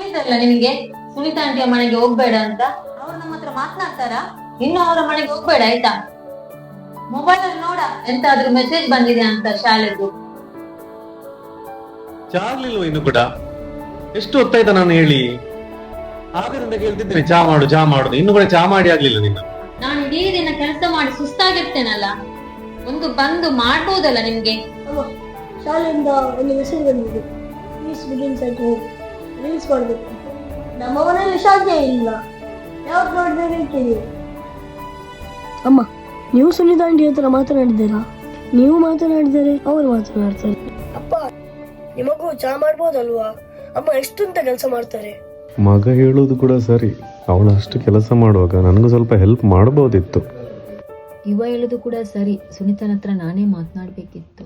ಎಂತಲ್ಲ ನಿಮ್ಗೆ ಸುನೀತಾ ಆಂಟಿಯ ಮನೆಗೆ ಹೋಗ್ಬೇಡ ಅಂತ ಅವ್ರು ನಮ್ಮ ಹತ್ರ ಮಾತನಾಡ್ತಾರ. ಇನ್ನು ಅವರ ಮನೆಗೆ ಹೋಗ್ಬೇಡ ಆಯ್ತಾ. ಮೊಬೈಲ್ ಅಲ್ಲಿ ನೋಡ ಎಂತಾದ್ರೂ ಮೆಸೇಜ್ ಬಂದಿದೆ ಅಂತ ಶಾಲೆದು. ಚಾ ಆಗ್ಲಿಲ್ವ ಇನ್ನು ಕೂಡ? ಎಷ್ಟು ಹೊತ್ತಾಯ್ತಾ ನಾನು ಹೇಳಿ? ಆಗದಿಂದ ಕೇಳ್ತಿದ್ದೇನೆ ಚಾ ಮಾಡು ಚಾ ಮಾಡುದು, ಇನ್ನು ಕೂಡ ಚಾ ಮಾಡಿ ಆಗ್ಲಿಲ್ಲ ನಿನ್ನ. ನಾನು ಇಡೀ ದಿನ ಕೆಲಸ ಮಾಡಿ ಸುಸ್ತಾಗಿರ್ತೇನಲ್ಲ, ಒಂದು ಬಂದು ಮಾಡ್ಬೋದಲ್ಲ ನಿಮ್ಗೆ. ಶಾಲೆಯಿಂದ ಒಂದು ಮೆಸೇಜ್ ಬಂದಿದೆ, please begins at home, reels ಮಾಡಬೇಕು. ನಮ್ಮ ಮನೆಯಲ್ಲಿ ಶಾಲೆ ಇಲ್ಲ, ಯಾವ್ದು ನೋಡಿದ್ರೆ ಅಮ್ಮ. ನೀವು ಸುನೀತಾ ಆಂಟಿ ಹತ್ರ ಮಾತನಾಡಿದ್ದೀರಾ? ನೀವು ಮಾತನಾಡಿದರೆ ಅವರು ಮಾತನಾಡ್ತಾರೆ. ಅಪ್ಪ, ನಿಮಗೂ ಚಾ ಮಾಡ್ಬೋದಲ್ವಾ? ಅಮ್ಮ ಎಷ್ಟಂತ ಕೆಲಸ ಮಾಡ್ತಾರೆ. ಮಗ ಹೇಳುದು ಕೂಡ ಸರಿ, ಅವಳು ಅಷ್ಟು ಕೆಲಸ ಮಾಡುವಾಗ ನನಗೂ ಸ್ವಲ್ಪ ಹೆಲ್ಪ್ ಮಾಡಬಹುದಿತ್ತು. ಇವ ಹೇಳುದು ಕೂಡ ಸರಿ, ಸುನೀತನ ಹತ್ರ ನಾನೇ ಮಾತನಾಡ್ಬೇಕಿತ್ತು.